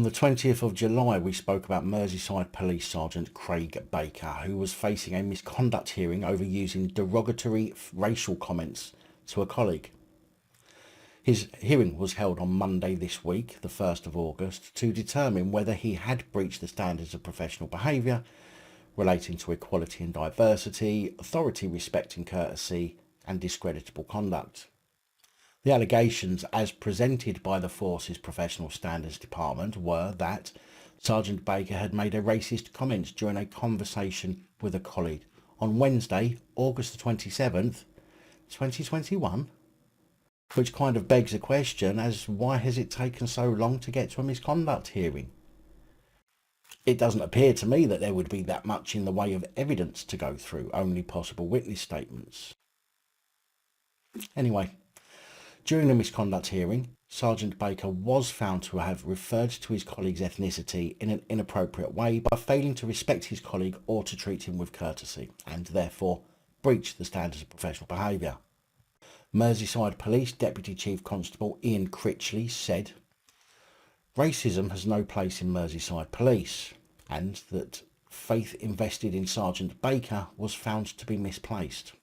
On the 20th of July, we spoke about Merseyside Police Sergeant Craig Baker, who was facing a misconduct hearing over using derogatory racial comments to a colleague. His hearing was held on Monday this week, the 1st of August, to determine whether he had breached the standards of professional behaviour relating to equality and diversity, authority, respect and courtesy, and discreditable conduct. The allegations, as presented by the Force's Professional Standards Department, were that Sergeant Baker had made a racist comment during a conversation with a colleague on Wednesday, August the 27th, 2021, which kind of begs a question as why has it taken so long to get to a misconduct hearing? It doesn't appear to me that there would be that much in the way of evidence to go through, only possible witness statements. Anyway, during the misconduct hearing, Sergeant Baker was found to have referred to his colleague's ethnicity in an inappropriate way by failing to respect his colleague or to treat him with courtesy, and therefore breached the standards of professional behaviour. Merseyside Police Deputy Chief Constable Ian Critchley said, "Racism has no place in Merseyside Police," and that faith invested in Sergeant Baker was found to be misplaced.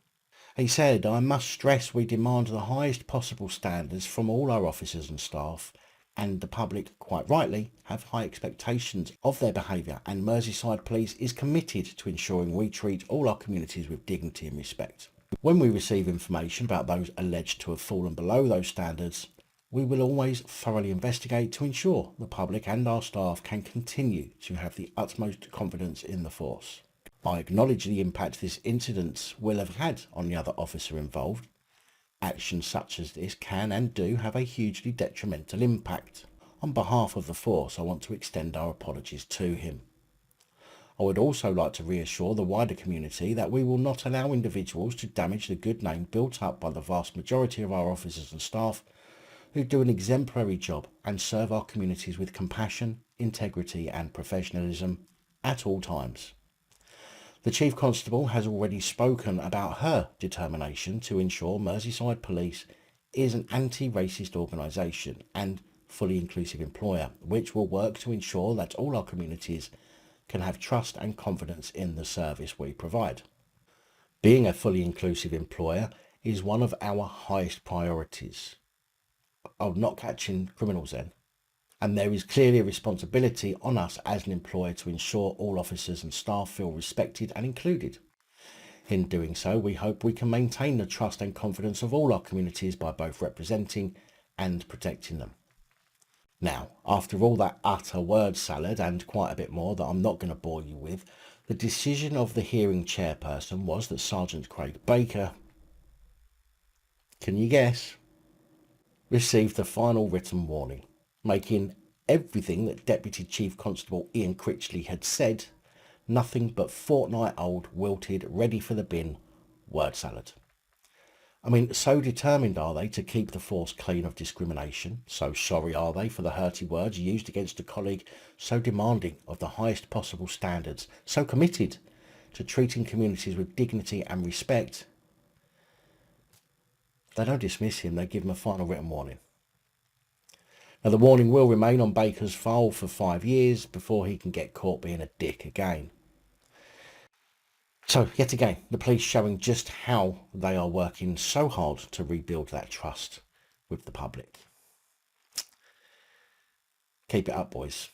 He said, "I must stress we demand the highest possible standards from all our officers and staff, and the public, quite rightly, have high expectations of their behaviour, and Merseyside Police is committed to ensuring we treat all our communities with dignity and respect. When we receive information about those alleged to have fallen below those standards, we will always thoroughly investigate to ensure the public and our staff can continue to have the utmost confidence in the force. I acknowledge the impact this incident will have had on the other officer involved. Actions such as this can and do have a hugely detrimental impact. On behalf of the force, I want to extend our apologies to him. I would also like to reassure the wider community that we will not allow individuals to damage the good name built up by the vast majority of our officers and staff who do an exemplary job and serve our communities with compassion, integrity and professionalism at all times." The Chief Constable has already spoken about her determination to ensure Merseyside Police is an anti-racist organisation and fully inclusive employer, which will work to ensure that all our communities can have trust and confidence in the service we provide. Being a fully inclusive employer is one of our highest priorities. Oh, not catching criminals then. And there is clearly a responsibility on us as an employer to ensure all officers and staff feel respected and included. In doing so, we hope we can maintain the trust and confidence of all our communities by both representing and protecting them. Now, after all that utter word salad and quite a bit more that I'm not going to bore you with, the decision of the hearing chairperson was that Sergeant Craig Baker, can you guess, received the final written warning, making everything that Deputy Chief Constable Ian Critchley had said nothing but fortnight-old, wilted, ready for the bin word salad. I mean, so determined are they to keep the force clean of discrimination, so sorry are they for the hurty words used against a colleague, so demanding of the highest possible standards, so committed to treating communities with dignity and respect. They don't dismiss him, they give him a final written warning. Now, the warning will remain on Baker's file for 5 years before he can get caught being a dick again. So, yet again, the police showing just how they are working so hard to rebuild that trust with the public. Keep it up, boys.